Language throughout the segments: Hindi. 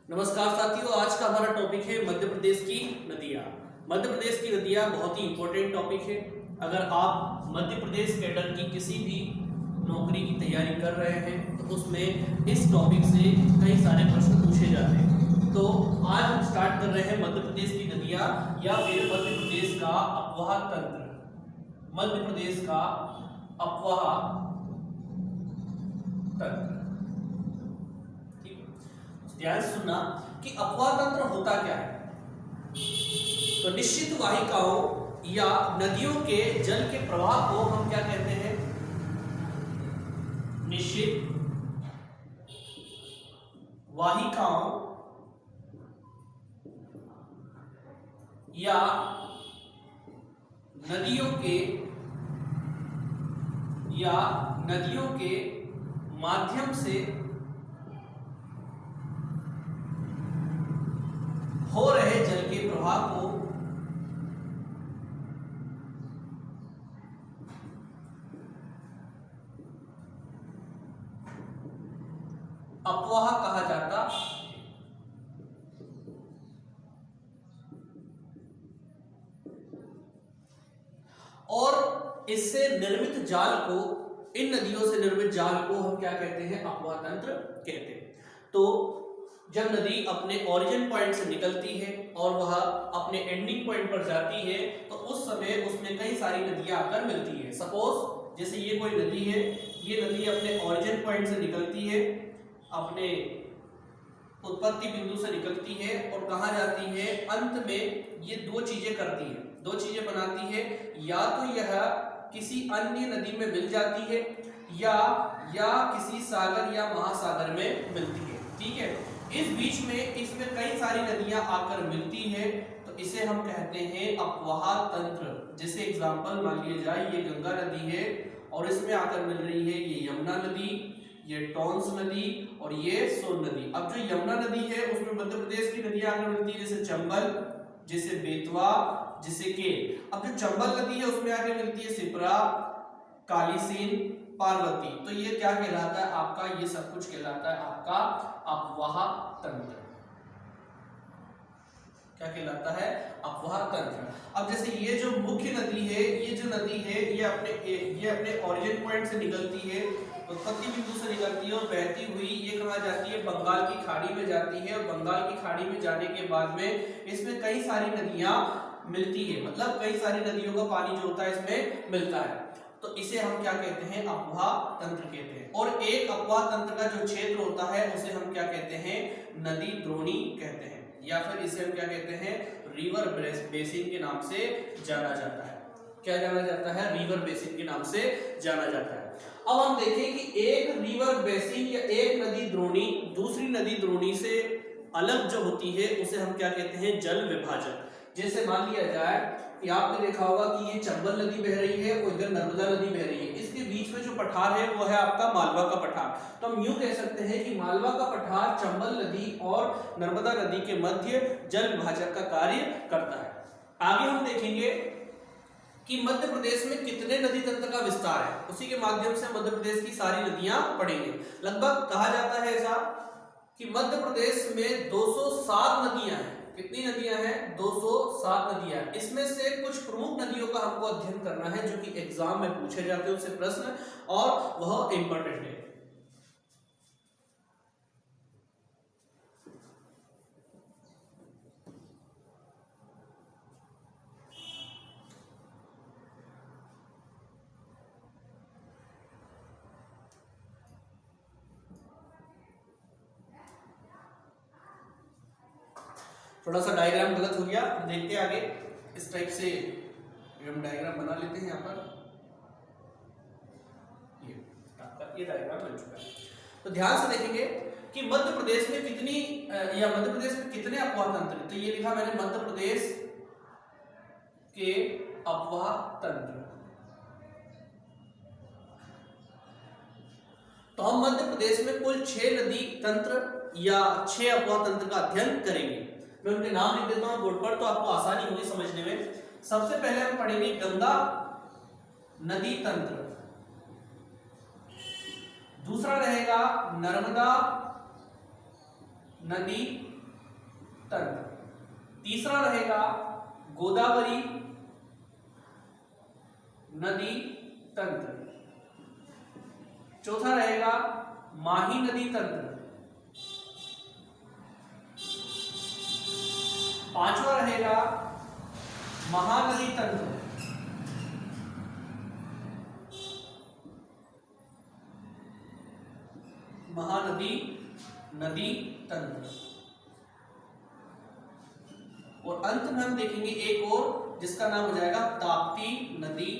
नमस्कार साथियों, आज का हमारा टॉपिक है मध्य प्रदेश की नदियाँ। मध्य प्रदेश की नदियाँ बहुत ही इम्पोर्टेंट टॉपिक है। अगर आप मध्य प्रदेश कैडर की किसी भी नौकरी की तैयारी कर रहे हैं तो उसमें इस टॉपिक से कई सारे प्रश्न पूछे जाते हैं। तो आज हम स्टार्ट कर रहे हैं मध्य प्रदेश की नदियाँ या फिर मध्य प्रदेश का अपवाह तंत्र। मध्य प्रदेश का अपवाह तंत्र, ध्यान से सुनना कि अपवाह तंत्र होता क्या है। तो निश्चित वाहिकाओं या नदियों के जल के प्रवाह को हम क्या कहते हैं? निश्चित वाहिकाओं या नदियों के माध्यम से हो रहे जल के प्रवाह को अपवाह कहा जाता है। और इससे निर्मित जाल को, इन नदियों से निर्मित जाल को हम क्या कहते हैं? अपवाह तंत्र कहते हैं। तो जब नदी अपने ओरिजिन पॉइंट से निकलती है और वह अपने एंडिंग पॉइंट पर जाती है तो उस समय उसमें कई सारी नदियां आकर मिलती है। सपोज जैसे ये कोई नदी है, ये नदी अपने ओरिजिन पॉइंट से निकलती है, अपने उत्पत्ति बिंदु से निकलती है और कहाँ जाती है? अंत में ये दो चीजें करती है, दो चीजें बनाती है। या तो यह किसी अन्य नदी में मिल जाती है या किसी सागर या महासागर में मिलती है। ठीक है, इस बीच में इसमें कई सारी नदियां आकर मिलती है तो इसे हम कहते हैं अपवाह तंत्र। जैसे एग्जांपल मान लिया जाए, ये गंगा नदी है और इसमें आकर मिल रही है ये यमुना नदी, ये टॉन्स नदी और ये सोन नदी। अब जो यमुना नदी है उसमें मध्य प्रदेश की नदियां आकर मिलती है, जैसे चंबल, जैसे बेतवा, जैसे के। अब जो चंबल नदी है उसमें आकर मिलती है सिपरा, कालीसीन, पार्वती। तो ये क्या कहलाता है आपका? ये सब कुछ कहलाता है आपका अपवाह तंत्र। क्या कहलाता है? अपवाह तंत्र। अब जैसे ये जो मुख्य नदी है, ये जो नदी है ये अपने ओरिजिन पॉइंट से निकलती है, उत्पत्ति बिंदु से निकलती है और बहती हुई ये कहाँ जाती है? बंगाल की खाड़ी में जाती है। और बंगाल की खाड़ी में जाने के बाद में इसमें कई सारी नदियां मिलती है, मतलब कई सारी नदियों का पानी जो होता है इसमें मिलता है। तो इसे हम क्या कहते हैं? अपवाह तंत्र कहते हैं। और एक अपवाह तंत्र का जो क्षेत्र होता है उसे हम क्या कहते हैं? नदी द्रोणी कहते हैं, या फिर इसे हम क्या कहते हैं? रिवर बेसिन के नाम से जाना जाता है। क्या जाना जाता है? रिवर बेसिन के नाम से जाना जाता है। अब हम देखें कि एक रिवर बेसिन या एक नदी द्रोणी दूसरी नदी द्रोणी से अलग जो होती है उसे हम क्या कहते हैं? जल विभाजक। जैसे मान लिया जाए कि आपने देखा होगा कि ये चंबल नदी बह रही है और इधर नर्मदा नदी बह रही है, इसके बीच में जो पठार है वो है आपका मालवा का पठार। तो हम यूं कह सकते हैं कि मालवा का पठार चंबल नदी और नर्मदा नदी के मध्य जल विभाजक का कार्य करता है। आगे हम देखेंगे कि मध्य प्रदेश में कितने नदी तंत्र का विस्तार है, उसी के माध्यम से मध्य प्रदेश की सारी नदियां पढ़ेंगे। लगभग कहा जाता है ऐसा कि मध्य प्रदेश में 207 नदियां हैं। कितनी नदियां हैं? 207 नदियां। इसमें से कुछ प्रमुख नदियों का हमको अध्ययन करना है जो कि एग्जाम में पूछे जाते हैं उनसे प्रश्न, और वह इंपॉर्टेंट है। थोड़ा सा डायग्राम गलत हो गया, देखते हैं आगे। इस टाइप से हम डायग्राम बना लेते हैं। यहाँ पर ये डायग्राम बन चुका है। तो ध्यान से देखेंगे कि मध्य प्रदेश में कितनी या मध्य प्रदेश में कितने अपवाह तंत्र। तो ये लिखा मैंने मध्य प्रदेश के अपवाह तंत्र। तो हम मध्य प्रदेश में कुल 6 नदी तंत्र या 6 अपवाह तंत्र का अध्ययन करेंगे। मैं उनके नाम लिख देता हूं बोर्ड पर तो आपको आसानी होगी समझने में। सबसे पहले हम पढ़ेंगे गंगा नदी तंत्र, दूसरा रहेगा नर्मदा नदी तंत्र। तीसरा रहेगा गोदावरी नदी तंत्र। चौथा रहेगा माही नदी तंत्र। पांचवा रहेगा महानदी तंत्र। महानदी नदी तंत्र। और अंत में हम देखेंगे एक और, जिसका नाम हो जाएगा ताप्ती नदी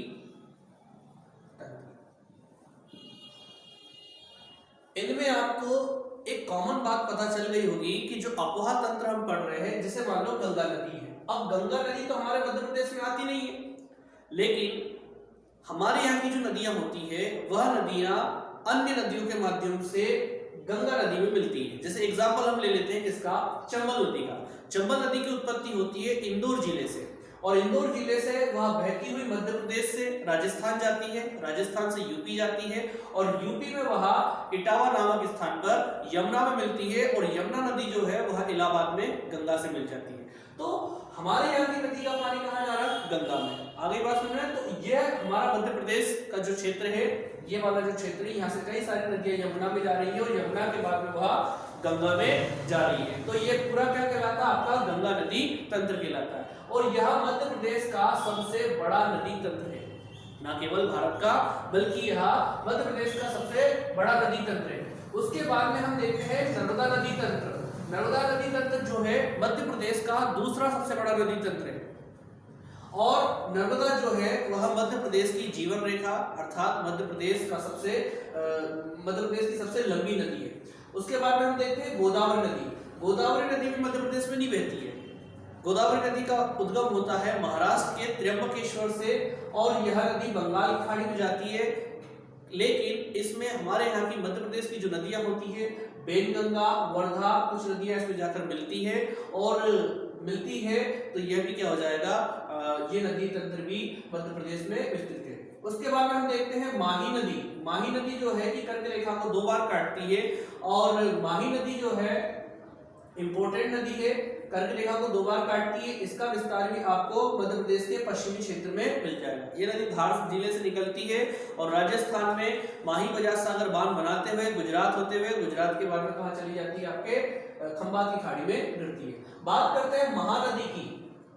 तंत्र। इनमें आपको एक कॉमन बात पता चल गई होगी कि जो अपोहा तंत्र हम पढ़ रहे हैं, जैसे मान लो गंगा नदी है। अब गंगा नदी तो हमारे मध्य प्रदेश में आती नहीं है, लेकिन हमारे यहाँ की जो नदियां होती है वह नदियां अन्य नदियों के माध्यम से गंगा नदी में मिलती है। जैसे एग्जांपल हम ले लेते हैं किसका, चंबल नदी का। चंबल नदी की उत्पत्ति होती है इंदौर जिले से, और इंदौर जिले से वह बहती हुई मध्य प्रदेश से राजस्थान जाती है, राजस्थान से यूपी जाती है, और यूपी में वह इटावा नामक स्थान पर यमुना में मिलती है, और यमुना नदी जो है वह इलाहाबाद में गंगा से मिल जाती है। तो हमारे यहाँ की नदी का पानी कहाँ जा रहा है, गंगा में। आगे बात सुन रहे हैं, तो यह हमारा मध्य प्रदेश का जो क्षेत्र है, ये वाला जो क्षेत्र है, यहाँ से कई सारी नदियां यमुना में जा रही है, और यमुना के बाद में वह गंगा में जा रही है। तो ये पूरा क्या कहलाता है, आपका गंगा नदी तंत्र कहलाता है। और यह मध्य प्रदेश का सबसे बड़ा नदी तंत्र है, न केवल भारत का बल्कि यह मध्य प्रदेश का सबसे बड़ा नदी तंत्र है। उसके बाद में हम देखते हैं नर्मदा नदी तंत्र। नर्मदा नदी तंत्र जो है मध्य प्रदेश का दूसरा सबसे बड़ा नदी तंत्र है, और नर्मदा जो है वह मध्य प्रदेश की जीवन रेखा अर्थात मध्य प्रदेश की सबसे लंबी नदी है। उसके बाद में हम देखते हैं गोदावरी नदी। गोदावरी नदी भी मध्य प्रदेश में नहीं बहती है। गोदावरी नदी का उद्गम होता है महाराष्ट्र के त्र्यंबकेश्वर से, और यह नदी बंगाल की खाड़ी में जाती है। लेकिन इसमें हमारे यहाँ की मध्य प्रदेश की जो नदियां होती है, बेनगंगा, वर्धा, कुछ नदियां इसमें जाकर मिलती है, और मिलती है तो यह भी क्या हो जाएगा, ये नदी तंत्र भी मध्य प्रदेश में विस्तृत है। उसके बाद में हम देखते हैं माही नदी। माही नदी जो है कि कर्क रेखा को 2 बार काटती है, और माही नदी जो है इंपोर्टेंट नदी है, कर्क रेखा को 2 बार काटती है। इसका विस्तार भी आपको मध्य प्रदेश के पश्चिमी क्षेत्र में मिल जाएगा। ये नदी धार जिले से निकलती है, और राजस्थान में माही बजाज सागर बांध बनाते हुए गुजरात होते हुए, गुजरात के बाद में कहाँ चली जाती है, आपके खंबात की खाड़ी में गिरती है। बात करते हैं महानदी की।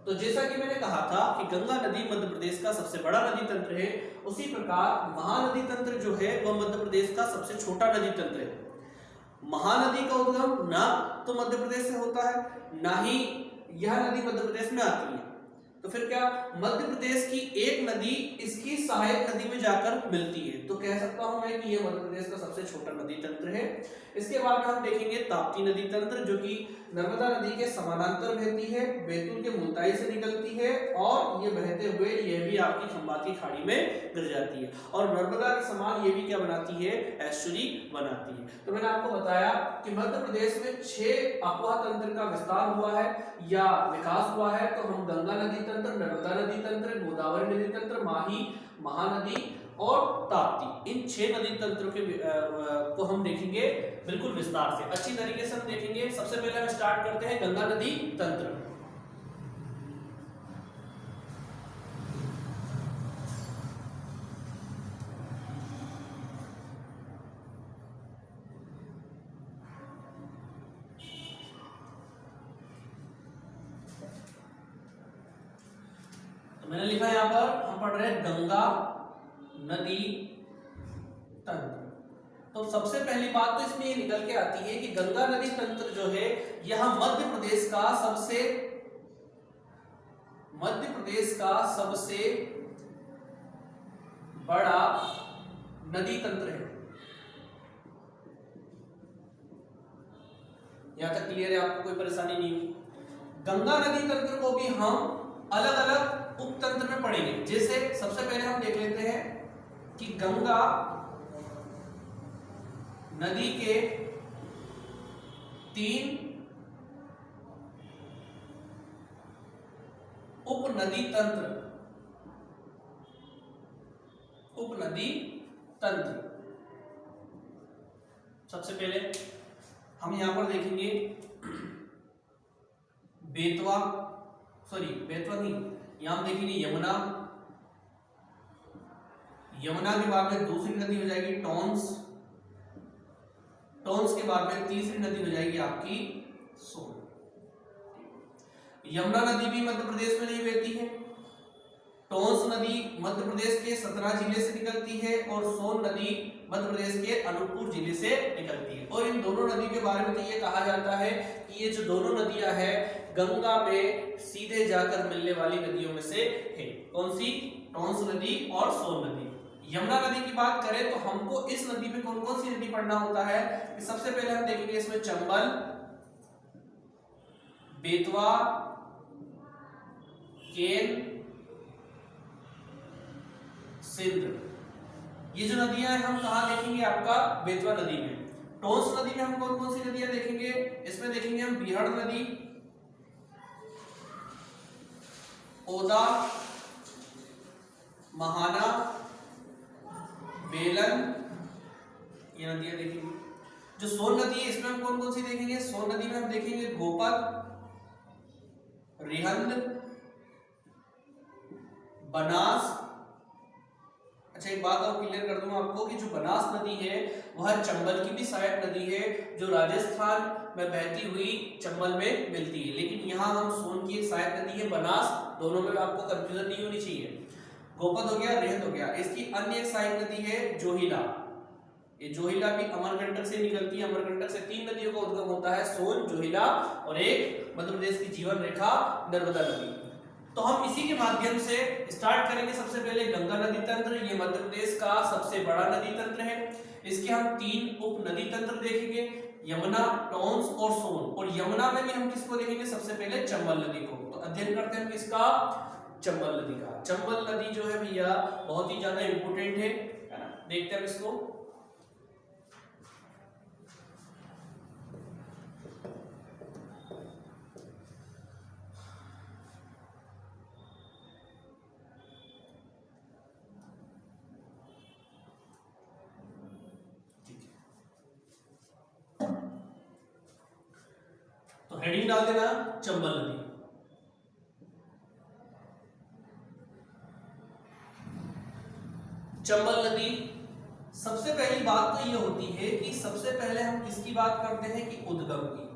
तो जैसा कि मैंने कहा था कि गंगा नदी मध्य प्रदेश का सबसे बड़ा नदी तंत्र है, उसी प्रकार महानदी तंत्र जो है वह मध्य प्रदेश का सबसे छोटा नदी तंत्र है। महानदी का उद्गम ना तो मध्य प्रदेश से होता है, ना ही यह नदी मध्य प्रदेश में आती है। तो फिर क्या, मध्य प्रदेश की एक नदी इसकी सहायक नदी में जाकर मिलती है। तो कह सकता हूं मैं कि यह मध्य प्रदेश का सबसे छोटा नदी तंत्र है। इसके बाद में हम देखेंगे ताप्ती नदी तंत्र, जो कि नर्मदा नदी के समानांतर बहती है, बैतूल के मुल्ताई से निकलती है, और ये बहते हुए यह भी आपकी खंबात की खाड़ी में गिर जाती है, और नर्मदा के समान ये भी क्या बनाती है, एस्चुरी बनाती है। तो मैंने आपको बताया कि मध्य प्रदेश में 6 अपोहा तंत्र का विस्तार हुआ है या विकास हुआ है। तो हम गंगा नदी तंत्र, नर्मदा नदी तंत्र, गोदावरी नदी तंत्र, माही, महानदी और ताप्ती, इन 6 नदी तंत्रों के को हम देखेंगे बिल्कुल विस्तार से, अच्छी तरीके से हम देखेंगे। सबसे पहले हम स्टार्ट करते हैं गंगा नदी तंत्र। तो मैंने लिखा यहां पर, हम पढ़ रहे हैं गंगा नदी तंत्र। तो सबसे पहली बात तो इसमें ये निकल के आती है कि गंगा नदी तंत्र जो है यह मध्य प्रदेश का सबसे बड़ा नदी तंत्र है। यहां तक क्लियर है, आपको कोई परेशानी नहीं हुई। गंगा नदी तंत्र को भी हम अलग अलग उपतंत्र में पढ़ेंगे। जैसे सबसे पहले हम देख लेते हैं कि गंगा नदी के 3 उपनदी तंत्र। सबसे पहले हम यहां पर देखेंगे बेतवा, सॉरी बेतवा नहीं, यहां हम देखेंगे यमुना, यमुना के बाद में दूसरी नदी हो जाएगी टॉन्स, टॉन्स के बाद में तीसरी नदी हो जाएगी आपकी सोन। यमुना नदी भी मध्य प्रदेश में नहीं बहती है, टॉन्स नदी मध्य प्रदेश के सतना जिले से निकलती है और सोन नदी मध्य प्रदेश के अनूपपुर जिले से निकलती है। और इन दोनों नदी के बारे में तो ये कहा जाता है कि ये जो दोनों नदियां हैं गंगा में सीधे जाकर मिलने वाली नदियों में से है। कौन सी? टॉन्स नदी और सोन नदी। यमुना नदी की बात करें तो हमको इस नदी में कौन कौन सी नदी पढ़ना होता है कि सबसे पहले हम देखेंगे इसमें चंबल, बेतवा, केन, सिंध। ये जो नदियां हैं हम कहां देखेंगे? आपका बेतवा नदी में। टॉन्स नदी में हम कौन कौन सी नदियां देखेंगे? इसमें देखेंगे हम बिहड़ नदी, ओदा, महाना, बेलन, ये नदियां देखेंगे। जो सोन नदी है इसमें हम कौन कौन सी देखेंगे? सोन नदी में हम देखेंगे गोपर, रिहंद, बनास। अच्छा एक बात और क्लियर कर दूं आपको कि जो बनास नदी है वह चंबल की भी सहायक नदी है जो राजस्थान में बहती हुई चंबल में मिलती है, लेकिन यहाँ हम सोन की एक सहायक नदी है बनास, दोनों में आपको कंफ्यूजन नहीं होनी चाहिए। गोपद हो गया, रेहत हो गया। इसकी अन्य एक सहायक नदी है जोहिला, ये जोहिला भी अमरकंटक से निकलती है। अमरकंटक से 3 नदियों का उद्गम होता है, सोन, जोहिला और एक मध्य प्रदेश की जीवन रेखा नर्मदा नदी। तो हम इसी के माध्यम से स्टार्ट करेंगे। सबसे पहले गंगा नदी तंत्र, ये मध्य प्रदेश का सबसे बड़ा नदी तंत्र है। इसके हम 3 उप नदी तंत्र देखेंगे, यमुना, टॉन्स और सोन। और यमुना में भी हम किसको देखेंगे? सबसे पहले चंबल नदी को। तो अध्ययन करते हैं किसका? चंबल नदी का। चंबल नदी जो है भैया बहुत ही ज्यादा इंपोर्टेंट है ना? देखते हैं इसको। हेडिंग डाल देना चंबल नदी। चंबल नदी, सबसे पहली बात तो ये होती है कि सबसे पहले हम किसकी बात करते हैं? कि उद्गम की,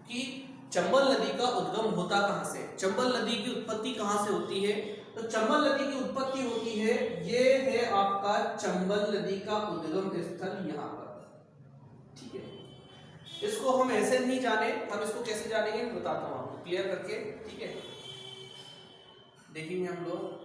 कि चंबल नदी का उद्गम होता कहां से, चंबल नदी की उत्पत्ति कहां से होती है। तो चंबल नदी की उत्पत्ति होती है, ये है आपका चंबल नदी का उद्गम स्थल यहां पर। ठीक है, इसको हम ऐसे नहीं जाने, हम इसको कैसे जानेंगे बताता हूं आपको क्लियर करके। ठीक है, देखेंगे हम लोग।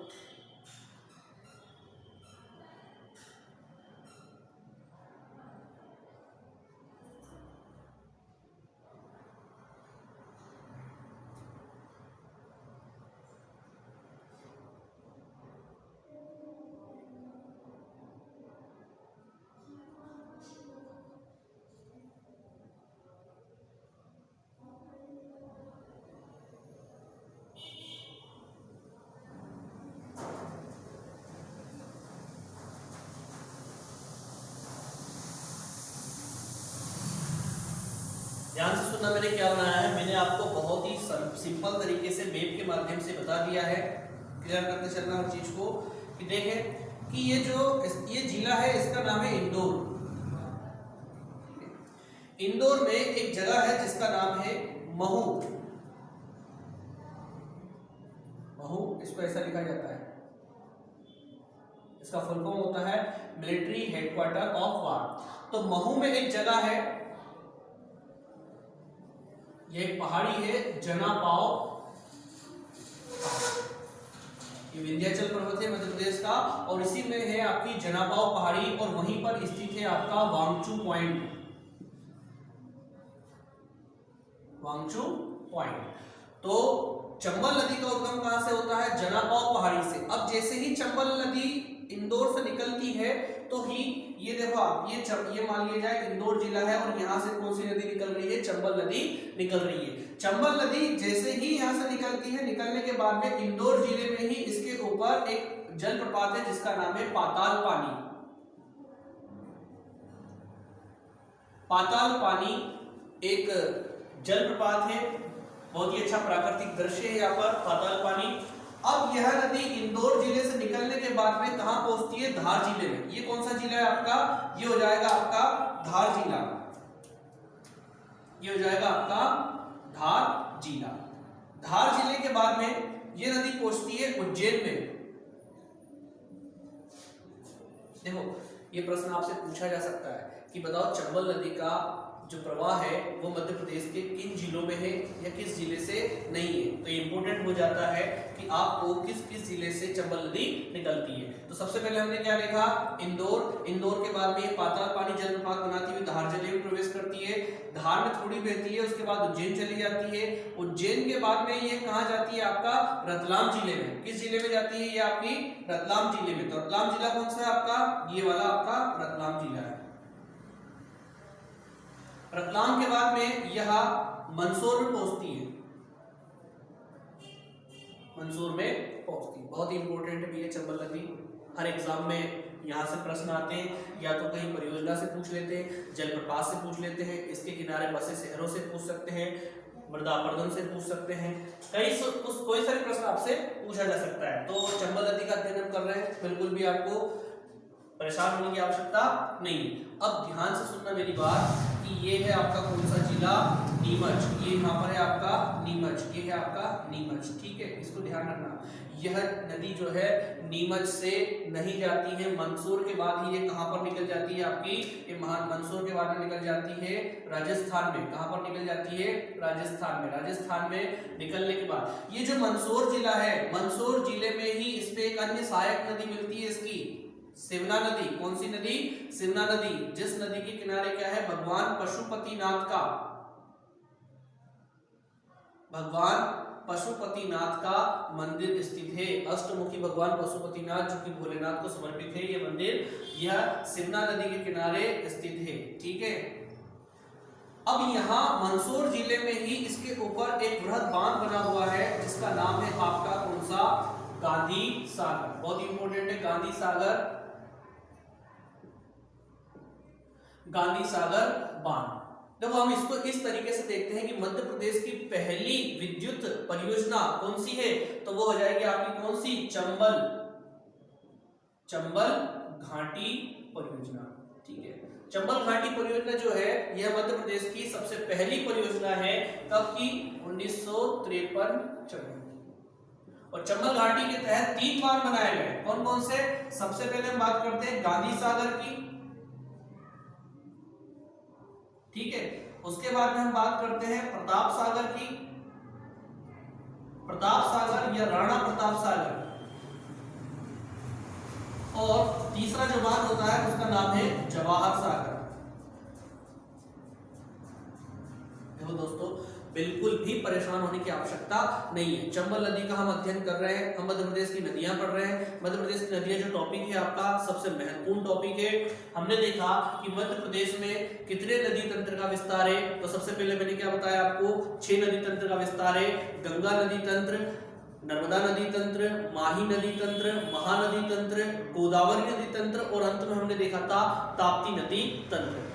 ध्यान से सुनना, मैंने क्या बनाया है। मैंने आपको बहुत ही सिंपल तरीके से मैप के माध्यम से बता दिया है। क्लियर करते चलना हर चीज को कि देखें कि ये जो ये जिला है इसका नाम है इंदौर। इंदौर में एक जगह है जिसका नाम है महू। महू इसको ऐसा लिखा जाता है, इसका फुल फॉर्म होता है मिलिट्री हेडक्वार्टर ऑफ वार। तो महू में एक जगह है, ये एक पहाड़ी है जनापाव, ये विंध्याचल पर्वत है मध्य प्रदेश का, और इसी में है आपकी जनापाव पहाड़ी और वहीं पर स्थित है आपका वांगचू पॉइंट। वांगचू पॉइंट। तो चंबल नदी का उद्गम कहां से होता है? जनापाव पहाड़ी से। अब जैसे ही चंबल नदी इंदौर से निकलती है तो ही ये देखो आप, ये मान लिया जाए इंदौर जिला है और यहाँ से कौन सी नदी निकल रही है? चंबल नदी निकल रही है। चंबल नदी जैसे ही यहाँ से निकलती है, निकलने के बाद में इंदौर जिले में ही इसके ऊपर एक जलप्रपात है जिसका नाम है पाताल पानी। पाताल पानी एक जलप्रपात है, बहुत ही अच्छा प्राकृतिक दृश्य है यहाँ पर, पाताल पानी। अब यह नदी इंदौर जिले से निकलने के बाद में कहां पहुंचती है? धार जिले में। ये कौन सा जिला है आपका? ये हो जाएगा आपका धार जिला, ये हो जाएगा आपका धार जिला। धार जिले के बाद में ये नदी पहुंचती है उज्जैन में। देखो ये प्रश्न आपसे पूछा जा सकता है कि बताओ चंबल नदी का जो प्रवाह है वो मध्य प्रदेश के किन जिलों में है या किस जिले से नहीं है। तो इंपॉर्टेंट हो जाता है कि आपको किस किस जिले से चंबल नदी निकलती है। तो सबसे पहले हमने क्या देखा? इंदौर। इंदौर के बाद में ये पाताल पानी जलप्रपात बनाती हुई धार जिले में प्रवेश करती है, धार में थोड़ी बहती है, उसके बाद उज्जैन चली जाती है। उज्जैन के बाद में ये कहाँ जाती है? आपका रतलाम जिले में। किस जिले में जाती है? ये आपकी रतलाम जिले में। तो रतलाम जिला कौन सा है आपका? ये वाला आपका रतलाम जिला है। रतलाम के बाद में यह मंदसौर में पहुंचती है, मंदसौर में पहुंचती है। बहुत ही इंपॉर्टेंट भी है चंबल नदी, हर एग्जाम में यहाँ से प्रश्न आते हैं, या तो कहीं परियोजना से पूछ लेते हैं, जलप्रपात से पूछ लेते हैं, इसके किनारे बसे शहरों से पूछ सकते हैं, मृदा अपरदन से पूछ सकते हैं, कोई सारे प्रश्न आपसे पूछा जा सकता है। तो चंबल नदी का अध्ययन हम कर रहे हैं, बिल्कुल भी आपको परेशान होने की आवश्यकता नहीं। अब ध्यान से सुनना मेरी बात कि ये है आपका कौन सा जिला? नीमच। ये यहाँ पर है आपका नीमच, ये है आपका नीमच, ठीक है, इसको ध्यान रखना। यह नदी जो है नीमच से नहीं जाती है, मंदसौर के बाद ही ये कहाँ पर निकल जाती है आपकी? ये मंदसौर के बाद में निकल जाती है राजस्थान में। कहाँ पर निकल जाती है? राजस्थान में। राजस्थान में निकलने के बाद ये जो मंदसौर जिला है, मंदसौर जिले में ही इसमें एक अन्य सहायक नदी मिलती है इसकी, सिवना नदी। कौन सी नदी? सिवना नदी, जिस नदी के किनारे क्या है? भगवान पशुपतिनाथ का, भगवान पशुपतिनाथ का मंदिर स्थित है। अष्टमुखी भगवान पशुपतिनाथ जो कि भोलेनाथ को समर्पित है ये मंदिर, यह सिवना नदी के किनारे स्थित है, ठीक है। अब यहाँ मंदसौर जिले में ही इसके ऊपर एक बृहद बांध बना हुआ है जिसका नाम है आपका कौन सा? गांधी सागर। बहुत इंपॉर्टेंट है गांधी सागर, गांधी सागर बांध। जब हम इसको इस तरीके से देखते हैं कि मध्य प्रदेश की पहली विद्युत परियोजना कौन सी है, तो वो हो जाएगी आपकी कौन सी? चंबल, चंबल घाटी परियोजना, ठीक है। चंबल घाटी परियोजना जो है यह मध्य प्रदेश की सबसे पहली परियोजना है। कब की? 1953। और चंबल घाटी के तहत 3 बांध बनाए गए। कौन कौन से? सबसे पहले हम बात करते हैं गांधी सागर की, ठीक है। उसके बाद में हम बात करते हैं प्रताप सागर की, प्रताप सागर या राणा प्रताप सागर, और तीसरा जो बांध होता है उसका नाम है जवाहर सागर। देखो दोस्तों, बिल्कुल भी परेशान होने की आवश्यकता नहीं है। चंबल नदी का हम अध्ययन कर रहे हैं, हम मध्य प्रदेश की नदियां पढ़ रहे हैं। मध्य प्रदेश की नदियां जो टॉपिक है आपका सबसे महत्वपूर्ण टॉपिक है। हमने देखा कि मध्य प्रदेश में कितने नदी तंत्र का विस्तार है। तो सबसे पहले मैंने क्या बताया आपको? 6 नदी तंत्र का विस्तार है। गंगा नदी तंत्र, नर्मदा नदी तंत्र, माही नदी तंत्र, महानदी तंत्र, गोदावरी नदी तंत्र, और अंत में हमने देखा था ताप्ती नदी तंत्र।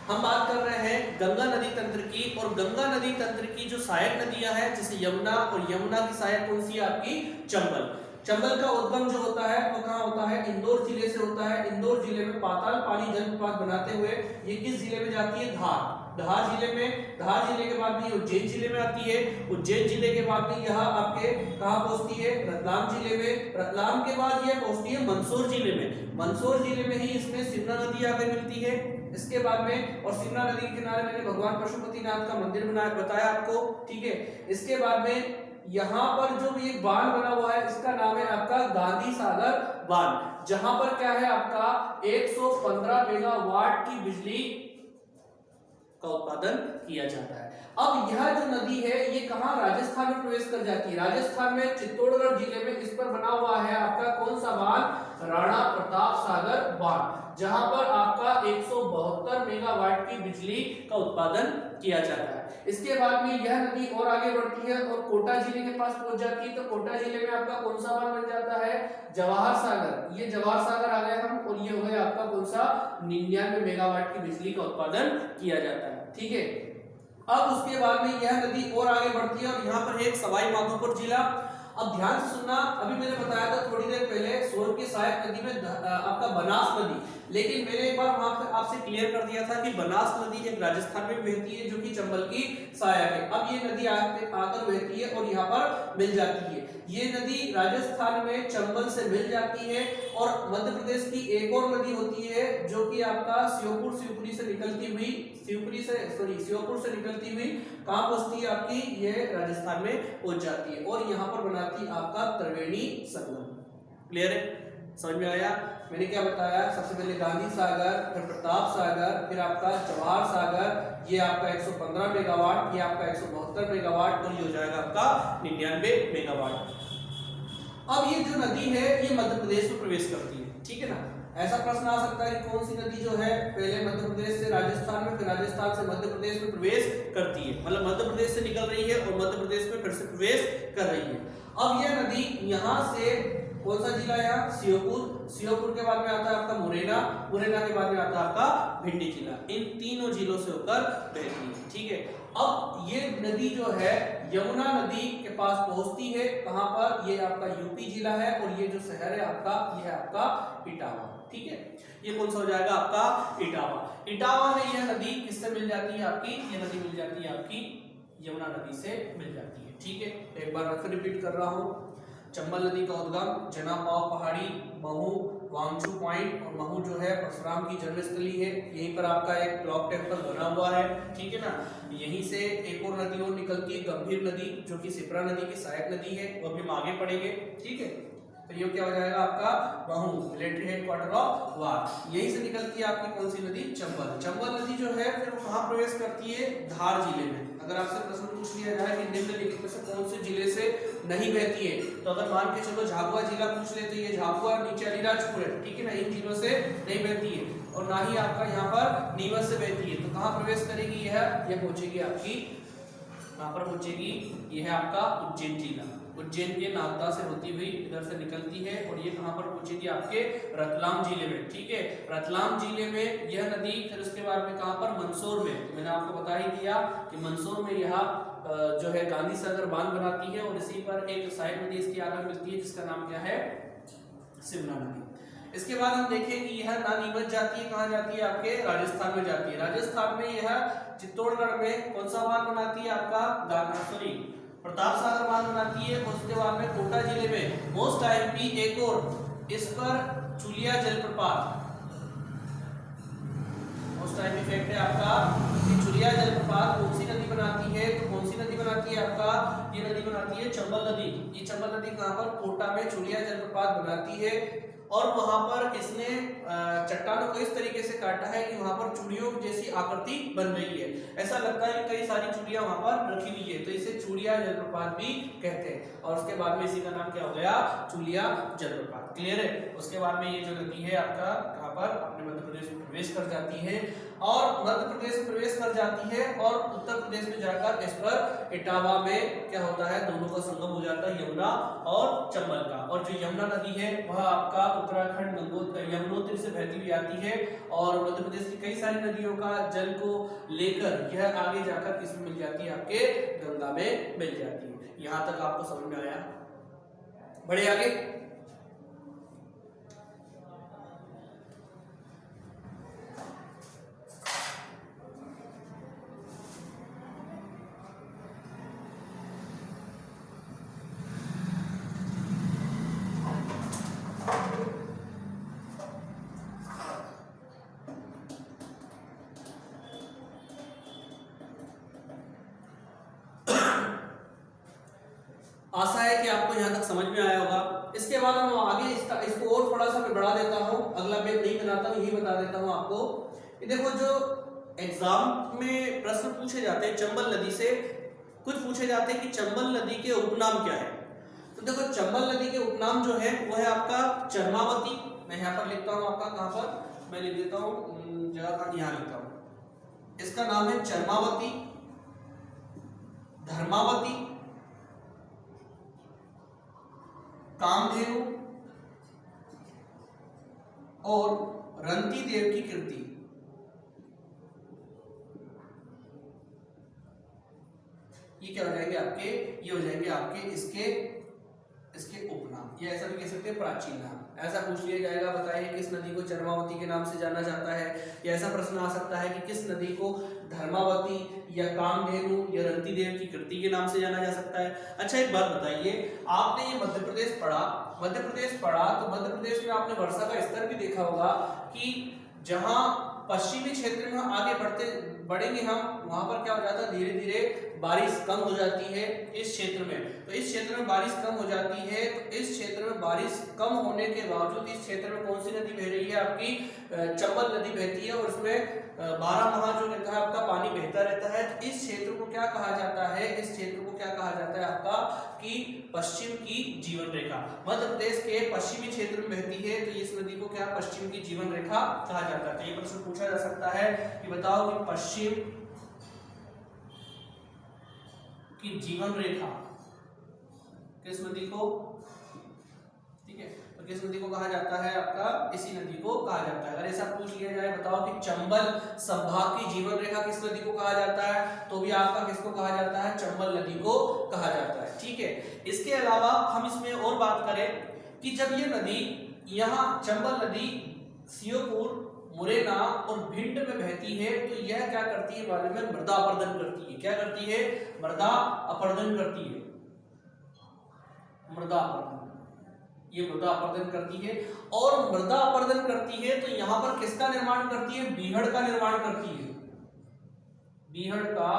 हम बात कर रहे हैं गंगा नदी तंत्र की, और गंगा नदी तंत्र की जो सहायक नदियां हैं जैसे यमुना, और यमुना की सहायक कौन सी है आपकी? चंबल। चंबल का उद्गम जो होता है वो कहाँ होता है? इंदौर जिले से होता है। इंदौर जिले में पाताल पानी जलप्रपात बनाते हुए ये किस जिले में जाती है? धार। धार जिले में, धार जिले के बाद में उज्जैन जिले में आती है। उज्जैन जिले के बाद में यह आपके कहाँ पहुंचती है? रतलाम जिले में। रतलाम के बाद यह पहुंचती है मंदसौर जिले में। मंदसौर जिले में ही इसमें सिवना नदी आकर मिलती है। इसके बाद में, और सिवना नदी के किनारे मैंने भगवान पशुपतिनाथ का मंदिर बनाया बताया आपको, ठीक है। इसके बाद में यहाँ पर जो भी एक बांध बना हुआ है इसका नाम है आपका गांधी सागर बांध, जहां पर क्या है आपका 115 मेगावाट की बिजली का उत्पादन किया जाता है। अब यह जो नदी है ये कहां? राजस्थान में प्रवेश कर जाती है। राजस्थान में चित्तौड़गढ़ जिले में इस पर बना हुआ है आपका कौन सा बांध? राणा प्रताप सागर बांध, जहां पर आपका 172 मेगावाट की बिजली का उत्पादन किया जाता है। इसके बाद में यह नदी और आगे बढ़ती है और कोटा जिले के पास पहुंच जाती है। तो कोटा जिले में आपका कौन सा बांध बन जाता है? जवाहर सागर। ये जवाहर सागर आ गए हम, और ये हो गया आपका कौन सा? 99 मेगावाट की बिजली का उत्पादन किया जाता है, ठीक है। अब उसके बाद में यह नदी और आगे बढ़ती है और यहाँ पर है एक सवाई माधोपुर जिला। अब ध्यान से सुनना, अभी मैंने बताया था थोड़ी देर पहले सोन की सहायक नदी में आपका बनास नदी, लेकिन मैंने एक बार वहां पे आपसे क्लियर कर दिया था कि बनास नदी एक राजस्थान में बहती है जो कि चंबल की सहायक है। अब ये नदी आकर बहती है और यहाँ पर मिल जाती है। ये नदी राजस्थान में चंबल से मिल जाती है और मध्य प्रदेश की एक और नदी होती है जो कि आपका शिवपुरी से निकलती हुई श्योपुर से निकलती हुई कहां पहुंचती है आपकी, ये राजस्थान में पहुंच जाती है और यहाँ पर बनाती है आपका त्रिवेणी संगम। क्लियर है, समझ में आया? मैंने क्या बताया, सबसे पहले गांधी सागर, फिर प्रताप सागर, फिर आपका जवाहर सागर, ये आपका 115 मेगावाट, ये आपका 172 मेगावाट और ये हो जाएगा आपका 99 मेगावाट। अब ये जो नदी है ये मध्य प्रदेश में प्रवेश करती है, ठीक है ना। ऐसा प्रश्न आ सकता है कि कौन सी नदी जो है पहले मध्य प्रदेश से राजस्थान में, फिर राजस्थान से मध्य प्रदेश में प्रवेश करती है, मतलब मध्य प्रदेश से निकल रही है और मध्य प्रदेश में फिर से प्रवेश कर रही है। अब यह नदी यहाँ से कौन सा जिला है, यहाँ श्योपुर के बाद में आता है आपका मुरैना के बाद में आता है आपका भिंडी जिला। इन तीनों जिलों से होकर बहती है, ठीक है। अब ये नदी जो है यमुना नदी के पास पहुंचती है, कहां पर, ये आपका यूपी जिला है और ये जो शहर है आपका, ये है आपका इटावा, ठीक है। ये कौन सा हो जाएगा आपका, इटावा में यह नदी किससे मिल जाती है आपकी, ये नदी मिल जाती है आपकी यमुना नदी से मिल जाती है, ठीक है। एक बार फिर रिपीट कर रहा हूं, चंबल नदी का उद्गम जनापाव पहाड़ी, महू, वांगचू पॉइंट और महू जो है परशुराम की जन्मस्थली है, यहीं पर आपका एक क्लॉक टेम्पल बना हुआ है, ठीक है ना। यहीं से एक और नदी और निकलती है, गंभीर नदी, जो कि शिप्रा नदी की सहायक नदी है, वो भी हम आगे पढ़ेंगे, ठीक है। तो ये क्या हो जाएगा आपका Mhow, military headquarter of war. यहीं से निकलती है आपकी कौन सी नदी, चंबल नदी जो है फिर वो कहां प्रवेश करती है, धार जिले में। अगर आपसे प्रश्न पूछ लिया जाए कि निम्नलिखित में से कौन से जिले से नहीं बहती है, तो अगर मान के चलो झाबुआ जिला पूछ ले तो ये झाबुआ नीचे अलीराजपुर है, ठीक है ना, इन जिलों से नहीं बहती है और ना ही आपका यहाँ पर नीमच से बहती है। तो कहाँ प्रवेश करेगी, यह पहुंचेगी आपकी, कहाँ पर पहुंचेगी, यह है आपका उज्जैन जिला। उज्जैन के नागदा से होती हुई इधर से निकलती है और ये कहां पर पहुंचेगी आपके रतलाम जिले में, ठीक है। रतलाम जिले में यह नदी फिर उसके बाद में कहां पर, मंदसौर में। तो मैंने आपको बता ही दिया कि मंदसौर में यह जो है गांधी सागर बांध बनाती है और इसी पर एक साइड नदी इसकी आकर मिलती है जिसका नाम क्या है, सिमला नदी। इसके बाद हम देखें कि यह ना नीमच जाती है, कहां जाती है आपके राजस्थान में जाती है। राजस्थान में यह चित्तौड़गढ़ में कौन सा बांध बनाती है आपका, प्रताप सागर बांध बनाती है। उसके बाद में कोटा जिले में मोस्ट आईएमपी एक और इस पर चुलिया जलप्रपात, मोस्ट आईएमपी फैक्ट है आपका कि चुलिया जलप्रपात कौन सी नदी बनाती है, तो कौन सी नदी बनाती है आपका, ये नदी बनाती है चंबल नदी। ये चंबल नदी कहां पर, कोटा में चुलिया जलप्रपात बनाती है और वहां पर इसने चट्टानों को इस तरीके से काटा है कि वहां पर चूड़ियों जैसी आकृति बन रही है। ऐसा लगता है कि कई सारी चूड़ियां वहां पर रखी हुई है, तो इसे चूड़िया जलप्रपात भी कहते हैं। और उसके बाद में इसी का नाम क्या हो गया, चूलिया जलप्रपात। क्लियर है। उसके बाद में ये जो नदी है आपका कहां पर, अपने मध्य प्रदेश में प्रवेश कर जाती है और मध्य प्रदेश में प्रवेश कर जाती है और उत्तर प्रदेश में जाकर इस पर इटावा में क्या होता है, दोनों का संगम हो जाता है, यमुना और चंबल का। और जो यमुना नदी है वह आपका उत्तराखंड यमुनोत्री से बहती हुई आती है और मध्य प्रदेश की कई सारी नदियों का जल को लेकर यह आगे जाकर किसमें मिल जाती है, आपके गंगा में मिल जाती है। यहां तक आपको समझ में आया, बढ़े आगे। आशा है कि आपको यहाँ तक समझ में आया होगा। इसके बाद हम आगे इसको और थोड़ा सा मैं बढ़ा देता हूँ, अगला मैं नहीं बनाता हूँ, यही बता देता हूँ आपको। ये देखो जो एग्जाम में प्रश्न पूछे जाते हैं चंबल नदी से, कुछ पूछे जाते हैं कि चंबल नदी के उपनाम क्या है। तो देखो चंबल नदी के उपनाम जो है वो है आपका चरमावती। मैं यहाँ पर लिखता हूँ आपका, कहाँ पर मैं लिख देता हूँ, जगह का यहाँ लिखता हूँ। इसका नाम है चरमावती, धर्मावती, कामधेनु और रंती देव की कृति। ये क्या हो जाएंगे आपके, ये हो जाएंगे आपके इसके उपनाम, या ऐसा भी कह सकते हैं प्राचीन नाम। ऐसा पूछ लिया जाएगा, बताइए किस नदी को चरमावती के नाम से जाना जाता है, या ऐसा प्रश्न आ सकता है कि किस नदी को धर्मावती या कामधेनु या रंतिदेव की कृति के नाम से जाना जा सकता है। अच्छा एक बात बताइए, आपने ये मध्य प्रदेश पढ़ा तो मध्य प्रदेश में आपने वर्षा का स्तर भी देखा होगा कि जहां पश्चिमी क्षेत्र में आगे बढ़ेंगे हम, वहां पर क्या हो जाता है, धीरे धीरे बारिश कम हो जाती है इस क्षेत्र में। तो इस क्षेत्र में बारिश कम हो जाती है, तो इस क्षेत्र में बारिश कम होने के बावजूद इस क्षेत्र में कौन सी नदी बह रही है, आपकी चंबल नदी बहती है, और उसमें 12 माह जो रहता है आपका पानी बहता रहता है। तो इस क्षेत्र को क्या कहा जाता है, इस क्षेत्र को क्या कहा जाता है आपका, कि पश्चिम की जीवन रेखा। मध्य प्रदेश के पश्चिमी क्षेत्र में बहती है, तो इस नदी को क्या पश्चिम की जीवन रेखा कहा जाता है। तो ये प्रश्न पूछा जा सकता है कि बताओ कि पश्चिम की जीवन रेखा किस नदी को, ठीक है, तो किस नदी को कहा जाता है, आपका इसी नदी को कहा जाता है। अगर ऐसा पूछ लिया जाए, बताओ कि चंबल संभाग की जीवन रेखा किस नदी को कहा जाता है, तो भी आपका किसको कहा जाता है, चंबल नदी को कहा जाता है। ठीक है, इसके अलावा हम इसमें और बात करें कि जब ये नदी, यहाँ चंबल नदी श्योपुर, मुरैना और भिंड में बहती है, तो यह क्या करती है, मालूम है, मृदा अपरदन करती है। क्या करती है, मृदा अपरदन करती है, मृदा अपरदन, ये मृदा अपरदन करती है। और मृदा अपरदन करती है तो यहां पर किसका निर्माण करती है, बीहड़ का निर्माण करती है, बीहड़ का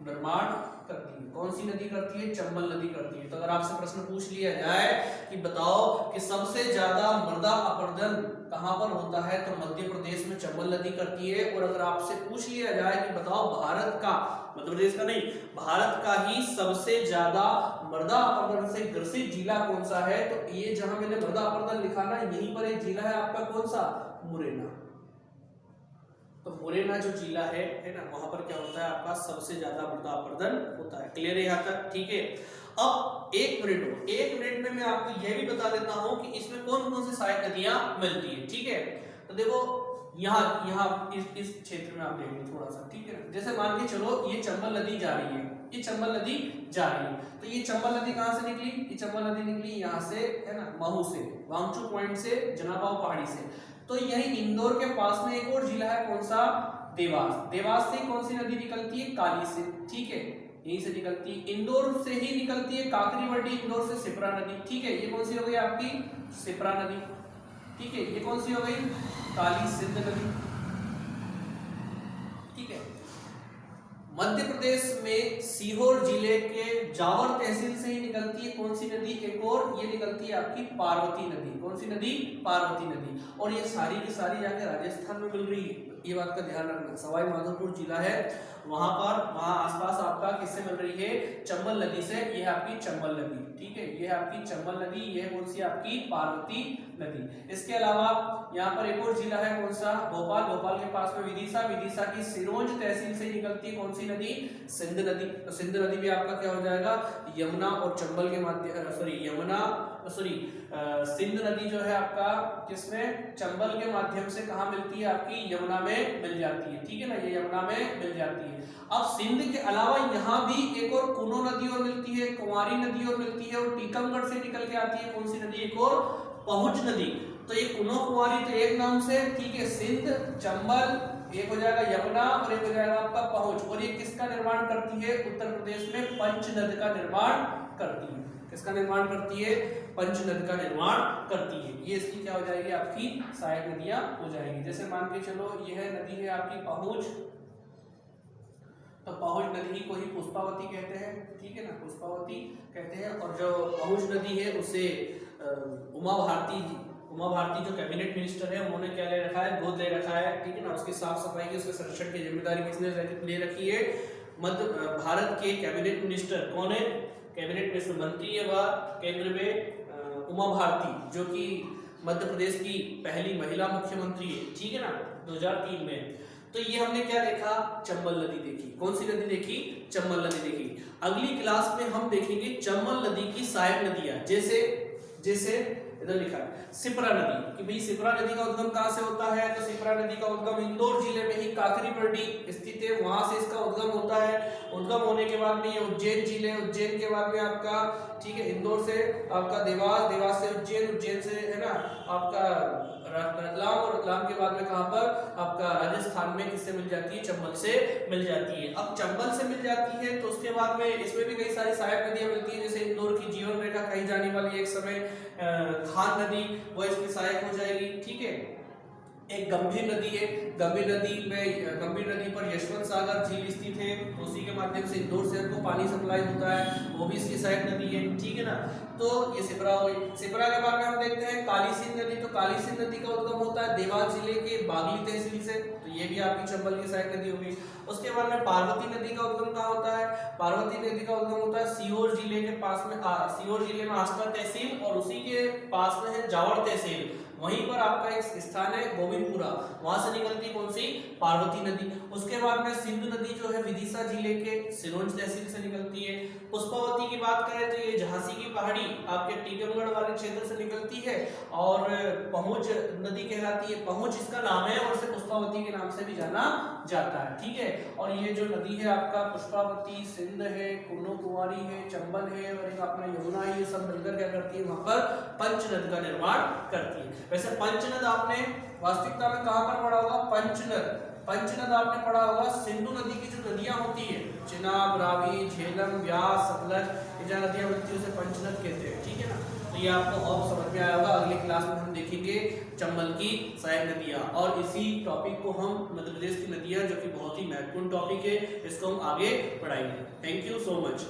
निर्माण करती है। कौन सी नदी करती है, चंबल नदी करती है। तो अगर आपसे प्रश्न पूछ लिया जाए कि बताओ कि सबसे ज्यादा मृदा अपरदन कहां पर होता है, तो मध्य प्रदेश में चंबल नदी करती है। और अगर आपसे पूछ लिया जाए कि बताओ भारत का, मध्य प्रदेश का नहीं, भारत का ही सबसे ज्यादा मृदा अपरदन से ग्रसित जिला कौन सा है, तो ये जहां मैंने मृदा अपरदन लिखा ना, यहीं पर एक जिला है आपका, कौन सा, मुरैना। तो मुरैना जो जिला है ना, वहां पर क्या होता है आपका, सबसे ज्यादा मृदा अपरदन होता है। क्लियर है यहाँ तक, ठीक है। अब एक मिनट में मैं आपको यह भी बता देता हूं कि इसमें कौन कौन सी सहायक नदियां मिलती है। ठीक है, तो देखो यहाँ इस क्षेत्र में आप देखेंगे थोड़ा सा, ठीक है। जैसे मान के चलो ये चंबल नदी जा रही है, ये चंबल नदी जा रही है, तो ये चंबल नदी कहाँ से निकली, ये चंबल नदी निकली यहाँ से, है ना, महू से, वांगचू पॉइंट से, जनाबाव पहाड़ी से। तो यही इंदौर के पास में एक और जिला है, कौन सा, देवास। देवास से कौन सी नदी निकलती है, काली से, ठीक है, यहीं से निकलती है। इंदौर से ही निकलती है काकरीवटी, इंदौर से सिपरा नदी, ठीक है, ये कौन सी हो गई आपकी, सिपरा नदी, ठीक है। ये कौन सी हो गई, काली सिंध नदी, ठीक है। मध्य प्रदेश में सीहोर जिले के जावर तहसील से ही निकलती है कौन सी नदी, एक और, ये निकलती है आपकी पार्वती नदी। कौन सी नदी, पार्वती नदी। और ये सारी की सारी जाके राजस्थान में मिल रही है, ये बात का ध्यान रखना। सवाई माधोपुर जिला है, वहां आसपास आपका किससे मिल रही है, चंबल नदी से। ये आपकी चंबल नदी, ठीक है, ये आपकी चंबल नदी, ये कौन सी आपकी, पार्वती नदी। इसके अलावा यहाँ पर एक और जिला है, कौन सा, भोपाल। भोपाल के पास में विदिशा, विदिशा की सिरोंज तहसील से निकलती है कौन सी नदी, सिंध नदी। तो सिंध नदी भी आपका क्या हो जाएगा, यमुना और चंबल के माध्यम, सिंध नदी जो है आपका किसमें, चंबल के माध्यम से कहाँ मिलती है, आपकी यमुना में मिल जाती है, ठीक है ना, ये यमुना में मिल जाती है। अब सिंध के अलावा यहाँ भी एक और कुनो नदी और मिलती है, कुंवारी नदी और मिलती है, और टीकमगढ़ से निकल के आती है कौन सी नदी, एक और, पहुंच नदी। तो ये कुनो कुंवारी तो एक नाम से, ठीक है, सिंध, चंबल, एक हो जाएगा यमुना, और एक हो जाएगा आपका पहुंच। और ये किसका निर्माण करती है, उत्तर प्रदेश में पंचनद का निर्माण करती है। किसका निर्माण करती है, पंचनद का निर्माण करती है। ये इसकी क्या हो जाएगी, आपकी सहायक नदियां हो जाएगी। जैसे मान के चलो यह नदी है आपकी पहुंच, तो पहुंच नदी को ही पुष्पावती कहते हैं, ठीक है ना, पुष्पावती कहते हैं। और जो पहुंच नदी है उसे उमा भारती जो कैबिनेट मिनिस्टर है, उन्होंने क्या ले रखा है, गोद ले रखा है, ठीक है ना। उसकी साफ सफाई की, उसके संरक्षण की जिम्मेदारी किसने ले रखी है, भारत के कैबिनेट मिनिस्टर कौन है, कैबिनेट मिनिस्टर मंत्री है वह केंद्र में उमा भारती, जो कि मध्य प्रदेश की पहली महिला मुख्यमंत्री है, ठीक है ना, 2003 में। तो ये हमने क्या देखा, चंबल नदी देखी। कौन सी नदी देखी, चंबल नदी देखी। अगली क्लास में हम देखेंगे चंबल नदी की सहायक नदियां, जैसे इधर लिखा है सिप्रा नदी कि भाई सिप्रा नदी का उद्गम कहाँ से होता है, तो सिप्रा नदी का उद्गम इंदौर जिले में ही काकरीपट्टी स्थित है, वहां से इसका उद्गम होता है। उद्गम होने के बाद में ये उज्जैन जिले, उज्जैन के बाद में आपका ठीक है इंदौर से आपका देवास, देवास से उज्जैन, उज्जैन से है ना आपका रतलाम, और रतलाम के बाद में कहां पर आपका राजस्थान में किससे मिल जाती है, चंबल से मिल जाती है। अब चंबल से मिल जाती है तो उसके बाद में इसमें भी कई सारी सहायक नदियां मिलती है, जैसे इंदौर की जीवन रेखा कही जाने वाली एक समय खान नदी, वो इसकी सहायक हो जाएगी। ठीक है, एक गंभीर नदी है, गंभीर नदी पर यशवंत सागर झील स्थित है, तो उसी के माध्यम से इंदौर शहर को पानी सप्लाई होता है, वो भी इसकी सहायक नदी है। ठीक है ना, तो ये सिप्रा हुई। सिप्रा के बाद में हम देखते हैं काली सिंध नदी, तो काली सिंध नदी का उद्गम होता है देवास जिले के बागली तहसील से, तो ये भी आपकी चंबल की सहायक नदी होगी। उसके बाद में पार्वती नदी का उद्गम कहाँ होता है, पार्वती नदी का उद्गम होता है सीहोर जिले के पास में, सीहोर जिले में आसपास तहसील और उसी के पास में है जावड़ तहसील, वहीं पर आपका एक स्थान है गोविंदपुरा, वहां से निकलती कौन सी, पार्वती नदी। उसके बाद में सिंधु नदी जो है विदिशा जिले के सिरोंज तहसील से निकलती है। पुष्पावती की बात करें तो ये झांसी की पहाड़ी आपके टीकमगढ़ वाले क्षेत्र से निकलती है और पहुंच नदी कहलाती है, पहुंच इसका नाम है और इसे पुष्पावती के नाम से भी जाना जाता है। ठीक है, और ये जो नदी है आपका पुष्पावती, सिंध है, कुनो कुमारी है, चंबल है और एक अपना यमुना है, ये सब मिलकर क्या करती है, वहां पर पंचनद का निर्माण करती है। वैसे पंचनद आपने वास्तविकता में कहां पर पढ़ा होगा, पंचनद आपने पढ़ा होगा सिंधु नदी की जो नदियां होती है, चिनाब, रावी, झेलम, व्यास, सतलज, ये जो नदियां बनती है उसे पंचनद कहते हैं। ठीक है ना, तो ये आपको और समझ में आया होगा। अगली क्लास में हम देखेंगे चंबल की सहायक नदियां और इसी टॉपिक को हम मध्य प्रदेश की नदियां, जो कि बहुत ही महत्वपूर्ण टॉपिक है, इसको हम आगे पढ़ाएंगे। Thank you so much.